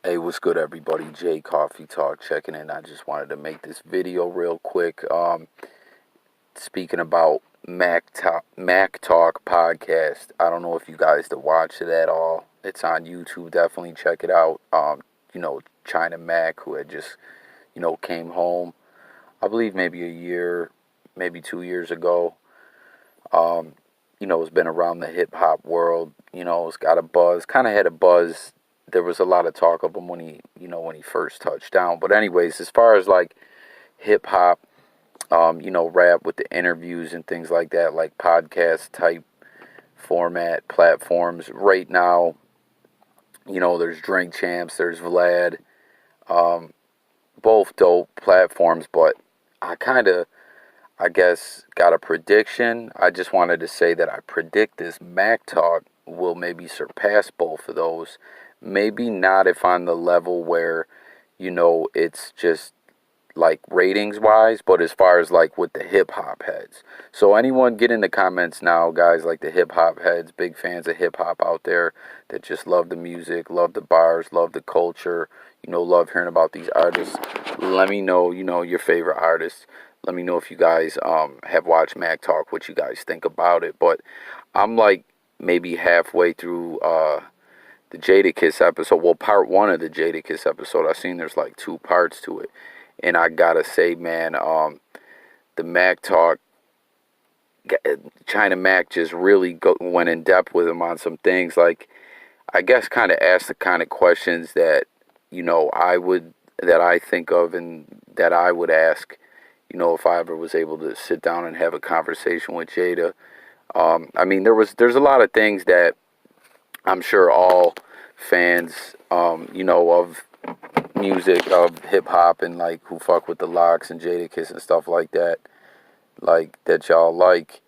Hey, what's good, everybody? Jay Coffee Talk checking in. I just wanted to make this video real quick. Speaking about Mac Talk podcast. I don't know if you guys to watch it at all. It's on YouTube. Definitely check it out. China Mac, who had just came home. I believe maybe a year, maybe 2 years ago. Um, it's been around the hip hop world. It's got a buzz. Kind of had a buzz. There was a lot of talk of him when he first touched down. But anyways, as far as like hip hop, rap with the interviews and things like that, like podcast type format platforms. Right now, there's Drink Champs, there's Vlad, um, both dope platforms. But I kind of I guess, got a prediction. I just wanted to say that I predict this Mac Talk will maybe surpass both of those. Maybe not if on the level where, it's just like ratings wise, but as far as like with the hip hop heads. So anyone get in the comments now, guys, like the hip hop heads, big fans of hip hop out there that just love the music, love the bars, love the culture, love hearing about these artists. Let me know, your favorite artists. Let me know if you guys have watched Mac Talk, what you guys think about it. But I'm like maybe halfway through the Jadakiss episode. Well, part one of the Jadakiss episode. I've seen there's like two parts to it. And I gotta say, man, the Mac Talk, China Mac just really went in depth with him on some things. Like, I guess kind of asked the kind of questions that, that I think of and that I would ask, if I ever was able to sit down and have a conversation with Jada. I mean, there's a lot of things that I'm sure all fans, of music, of hip hop, and like who fuck with the Locks and Jadakiss and stuff like that y'all like.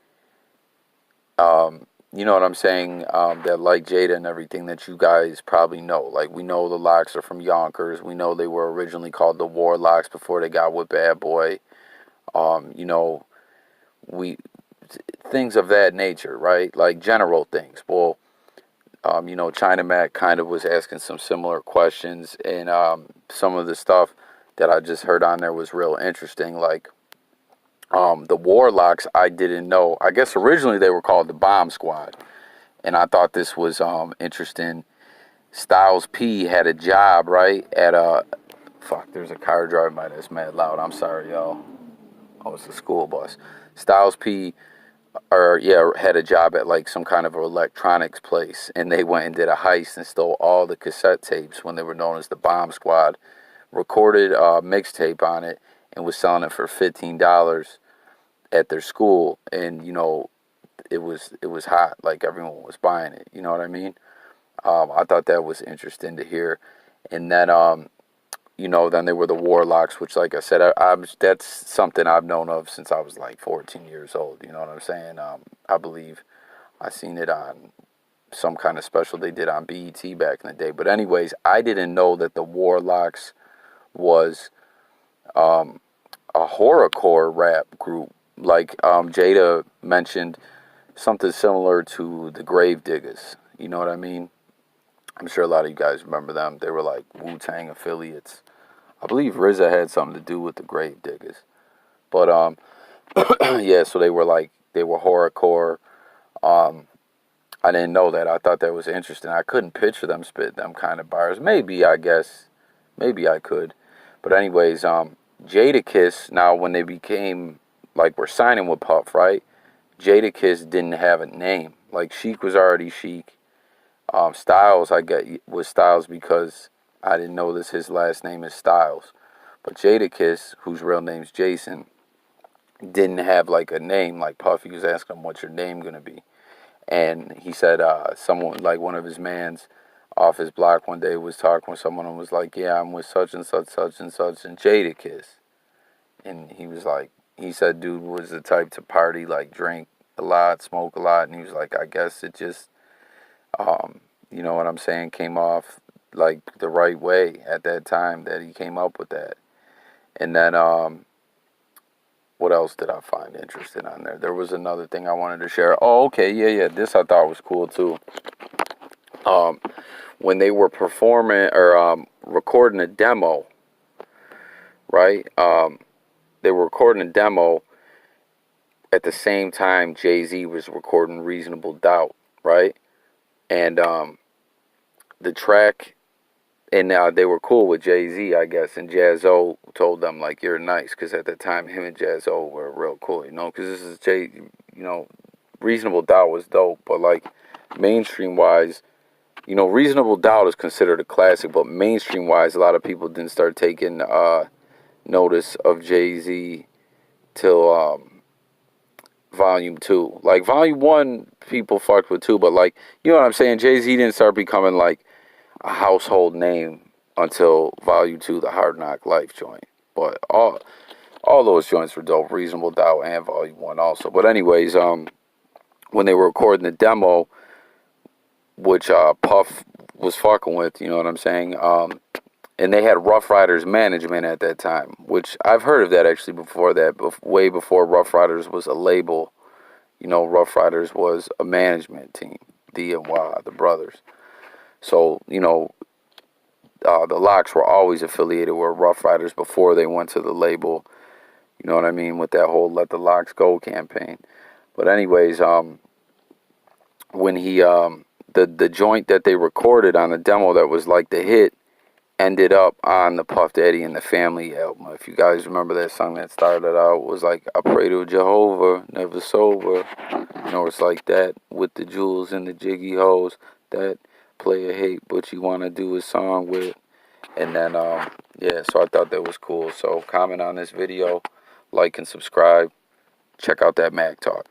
You know what I'm saying? That like Jada and everything that you guys probably know. Like, we know the Locks are from Yonkers. We know they were originally called the Warlocks before they got with Bad Boy. Um, you know, we things of that nature, right? Like general things. Well, China Mac kind of was asking some similar questions, and some of the stuff that I just heard on there was real interesting. Like, the Warlocks, I didn't know. I guess originally they were called the Bomb Squad, and I thought this was interesting. Styles P had a job, right, at a fuck. There's a car driving by that's mad loud. I'm sorry, y'all. Oh, it's a school bus. Styles P, or yeah, had a job at like some kind of electronics place, and they went and did a heist and stole all the cassette tapes when they were known as the Bomb Squad. Recorded a mixtape on it and was selling it for $15 at their school, and it was hot. Like, everyone was buying it. You know what I mean? I thought that was interesting to hear, and then then they were the Warlocks, which, like I said, that's something I've known of since I was like 14 years old. You know what I'm saying? I believe I seen it on some kind of special they did on BET back in the day. But anyways, I didn't know that the Warlocks was um, a horrorcore rap group. Like, Jada mentioned something similar to the Grave Diggers. You know what I mean? I'm sure a lot of you guys remember them. They were like Wu-Tang affiliates. I believe RZA had something to do with the Grave Diggers. But yeah, so they were horrorcore. Um, I didn't know that. I thought that was interesting. I couldn't picture them spit them kind of bars. Maybe, I guess, maybe I could. But anyways, Jadakiss. Now, when they became like we're signing with Puff, right? Jadakiss didn't have a name. Like, Sheik was already Sheik. Styles, I get, was Styles because I didn't know this. His last name is Styles. But Jadakiss, whose real name's Jason, didn't have like a name. Like, Puffy was asking him, "What's your name gonna be?" And he said, someone like one of his mans off his block one day was talking with someone and was like, "Yeah, I'm with such and such, such and such, and Jadakiss." And he was like, he said, dude was the type to party, like drink a lot, smoke a lot, and he was like, I guess it just you know what I'm saying, came off like the right way at that time that he came up with that. And then what else did I find interesting on there? There was another thing I wanted to share. Oh, okay, yeah, this I thought was cool too. Um, when they were performing or recording a demo, right? They were recording a demo at the same time Jay-Z was recording Reasonable Doubt, right? And the track, and they were cool with Jay-Z, I guess, and Jaz-O told them, like, you're nice, because at the time, him and Jaz-O were real cool, you know, because this is you know, Reasonable Doubt was dope, but, like, mainstream-wise, you know, Reasonable Doubt is considered a classic, but mainstream-wise, a lot of people didn't start taking notice of Jay-Z till Volume 2. Like, Volume 1, people fucked with too, but, like, you know what I'm saying? Jay-Z didn't start becoming, like, a household name until Volume 2, the Hard Knock Life joint. But all those joints were dope, Reasonable Doubt and Volume 1 also. But anyways, when they were recording the demo, which Puff was fucking with, you know what I'm saying? And they had Rough Riders Management at that time, which I've heard of that actually before that, way before Rough Riders was a label. You know, Rough Riders was a management team, the brothers. So, you know, the Lox were always affiliated with Rough Riders before they went to the label. You know what I mean? With that whole Let the Lox Go campaign. But anyways, when he, the joint that they recorded on the demo that was like the hit ended up on the Puff Daddy and the Family album. If you guys remember that song that started out, was like, I pray to Jehovah, never sober. You know, it's like that with the jewels and the jiggy hoes that player hate, but you want to do a song with. And then, yeah, so I thought that was cool. So comment on this video, like and subscribe. Check out that Mac Talk.